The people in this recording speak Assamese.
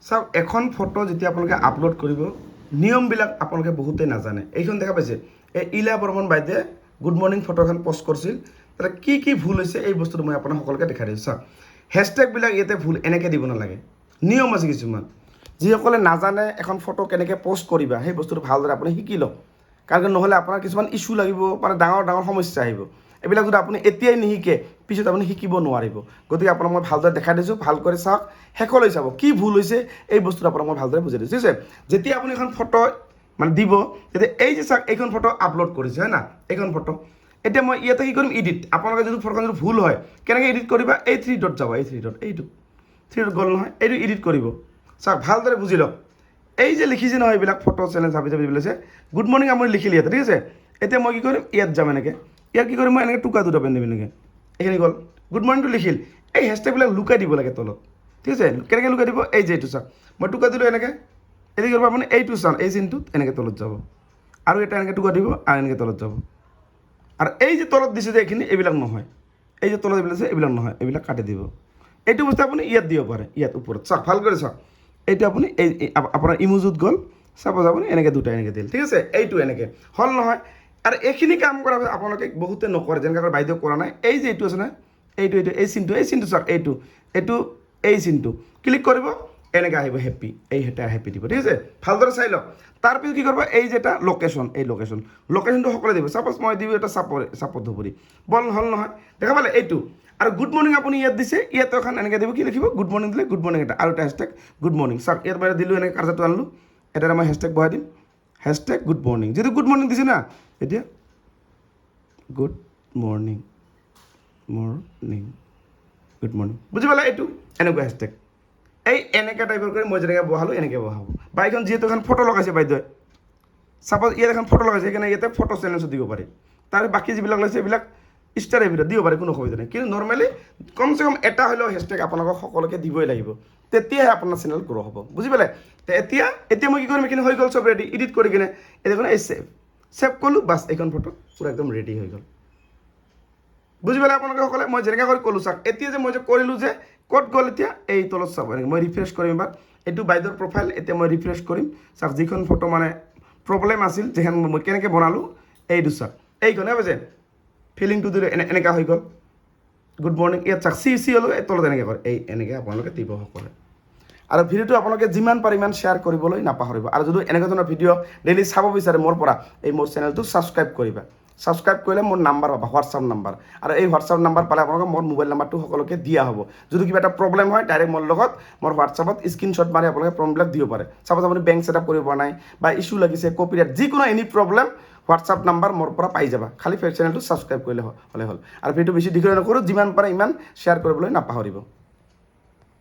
চাওক এখন ফটো যেতিয়া আপোনালোকে আপলোড কৰিব নিয়মবিলাক আপোনালোকে বহুতেই নাজানে এইখন দেখা পাইছে এই ইলা বৰ্মন বাইদেৱে গুড মৰ্ণিং ফটো এখন পোষ্ট কৰিছিল তাতে কি ভুল হৈছে এই বস্তুটো মই আপোনাক সকলোকে দেখাই দিছোঁ চাওক হেছটেগবিলাক ইয়াতে ভুল এনেকৈ দিব নালাগে নিয়ম আছে কিছুমান যিসকলে নাজানে এখন ফটো কেনেকৈ পোষ্ট কৰিবা সেই বস্তুটো ভালদৰে আপুনি শিকি লওক কাৰণ নহ'লে আপোনাৰ কিছুমান ইছ্যু লাগিব মানে ডাঙৰ সমস্যা আহিব এইবিলাক যদি আপুনি এতিয়াই নিশিকে পিছত আপুনি শিকিব নোৱাৰিব গতিকে আপোনাক মই ভালদৰে দেখাই দিছোঁ ভাল কৰি চাওক শেষলৈ চাব কি ভুল হৈছে এই বস্তুটো আপোনাক মই ভালদৰে বুজাই দিছোঁ ঠিক আছে যেতিয়া আপুনি এখন ফটো মানে দিব তেতিয়া এই যে চাওক এইখন ফটো আপলোড কৰিছে হয় না এইখন ফটো এতিয়া মই ইয়াতে কি কৰিম এডিট আপোনালোকে যদি ফটোখন যদি ভুল হয় কেনেকৈ এডিট কৰিবা এই 3 ডট যাব এই 3 ডট এইটো 3 ডট গ'ল নহয় এইটো এডিট কৰিব চাওক ভালদৰে বুজি লওক এই যে লিখিছে নহয় এইবিলাক ফটো চেলেঞ্জ হাবি বিলাইছে গুড মৰ্ণিং আপুনি লিখিলি ইয়াতে ঠিক আছে এতিয়া মই কি কৰিম ইয়াত যাম এনেকৈ ইয়াত কি কৰিম মই এনেকৈ টুকা দুটা পেন দিম এনেকৈ এইখিনি গ'ল গুড মৰ্ণিংটো লিখিল এই হেছটেগবিলাক লুকাই দিব লাগে তলত ঠিক আছে কেনেকৈ লুকাই দিব এই যে এইটো চাওক মই টুকা দিলোঁ এনেকৈ এদি কৰিব আপুনি এইটো চাওক এই চিনটোত এনেকৈ তলত যাব আৰু এটা এনেকৈ টুকা দিব আৰু এনেকৈ তলত যাব আৰু এই যে তলত দিছে যে এইখিনি এইবিলাক নহয় এই যে তলত এইবিলাক আছে এইবিলাক নহয় এইবিলাক কাটি দিব এইটো বস্তু আপুনি ইয়াত দিব পাৰে ইয়াত ওপৰত চাওক ভাল কৰি চাওক এইটো আপুনি এই আপোনাৰ ইমোজত গ'ল চাপ'জ আপুনি এনেকৈ দুটা এনেকৈ দিল ঠিক আছে এইটো এনেকৈ হ'ল নহয় আৰু এইখিনি কাম কৰা আপোনালোকে বহুতে নকৰে যেনেকৈ বাইদেউ কৰা নাই এই যে এইটো আছে না এইটো এই চিনটো চাওক এইটো এই চিনটো ক্লিক কৰিব এনেকৈ আহিব হেপী এই এটা হেপী দিব ঠিক আছে ভালদৰে চাই লওক তাৰপিছত কি কৰিব এই যে এটা লোকেশ্যনটো সকলোৱে দিব চাপ'জ মই দিওঁ এটা চাপত ধুবুৰী বল হ'ল নহয় দেখা পালে এইটো আৰু গুড মৰ্ণিং আপুনি ইয়াত দিছে ইয়াত এখন এনেকৈ দিব কি লিখিব গুড মৰ্ণিং দিলে গুড মৰ্ণিং এটা আৰু এটা হেছটেগ গুড মৰ্ণিং চাওক ইয়াত বাহিৰত দিলোঁ এনেকৈ কাৰ্যাটো আনিলোঁ এটা মই হেছটেগ বহাই দিম হেছটেগ গুড মৰ্ণিং যিটো গুড মৰ্ণিং দিছে না এতিয়া গুড মৰ্ণিং গুড মৰ্ণিং বুজি পালে এইটো এনেকুৱা হেছটেগ এই এনেকৈ টাইপৰ কৰি মই যেনেকৈ বহালোঁ এনেকৈ বহাব বা এইখন যিহেতু এখন ফটো লগাইছে বাইদেৱে চাপ'জ ইয়াত এখন ফটো লগাইছে সেইকাৰণে ইয়াতে ফটো চেলেঞ্জত দিব পাৰি তাৰ বাকী যিবিলাক লৈছে এইবিলাক ষ্টাৰৰ ভিতৰত দিব পাৰে কোনো অসুবিধা নাই কিন্তু নৰ্মেলি কমচে কম এটা হ'লেও হেছটেগ আপোনালোকক সকলোকে দিবই লাগিব তেতিয়াহে আপোনাৰ চেনেল গ্ৰ' হ'ব বুজি পালে তো এতিয়া মই কি কৰিম এইখিনি হৈ গ'ল চব ৰেডি এডিট কৰি কিনে এতিয়া এই ছেভ কৰিলোঁ বাছ এইখন ফটো পূৰা একদম ৰেডি হৈ গ'ল বুজি পালে আপোনালোকে সকলে মই যেনেকৈ কৰি ক'লোঁ চাওক এতিয়া যে মই যে কৰিলোঁ যে ক'ত গ'ল এতিয়া এই তলত চাব এনেকৈ মই ৰিফ্ৰেছ কৰিম এবাৰ এইটো বাইদেউৰ প্ৰফাইল এতিয়া মই ৰিফ্ৰেছ কৰিম চাওক যিখন ফটো মানে প্ৰব্লেম আছিল যিখন মই কেনেকৈ বনালোঁ এইটো চাওক এইখনে পাইছে ফিলিংটো দিলে এনেকুৱা হৈ গ'ল গুড মৰ্ণিং ইয়াত চাওক চি হ'লেও এই তলত এনেকৈ কৰে এনেকৈ আপোনালোকে দিব সকলে আৰু ভিডিঅ'টো আপোনালোকে যিমান পাৰে ইমান শ্বেয়াৰ কৰিবলৈ নাপাহৰিব আৰু যদি এনেকুৱা ধৰণৰ ভিডিঅ' ডেইলি চাব বিচাৰে মোৰ পৰা এই মোৰ চেনেলটো ছাবস্ক্ৰাইব কৰিবা ছাবস্ক্ৰাইব কৰিলে মোৰ নাম্বাৰ পাবা হোৱাটছআপ নাম্বাৰ আৰু এই হোৱাটছআপ নাম্বাৰ পালে আপোনালোকে মোৰ মোবাইল নাম্বাৰটো সকলোকে দিয়া হ'ব যদি কিবা এটা প্ৰব্লেম হয় ডাইৰেক্ট মোৰ লগত মোৰ হোৱাটছআপত স্ক্ৰীনশ্বট মাৰি আপোনালোকে প্ৰব্লেমবিলাক দিব পাৰে চাপ'জ আপুনি বেংক ছেটআপ কৰিব পৰা নাই বা ইছ্যু লাগিছে কপিৰাইট যিকোনো এনি প্ৰব্লেম হোৱাটছআপ নাম্বাৰ মোৰ পৰা পাই যাবা খালি চেনেলটো ছাবস্ক্ৰাইব কৰিলে হ'লে হ'ল আৰু ভিডিঅ'টো বেছি দীঘলীয়া নকৰোঁ যিমান পাৰে ইমান শ্বেয়াৰ কৰিবলৈ নাপাহৰিব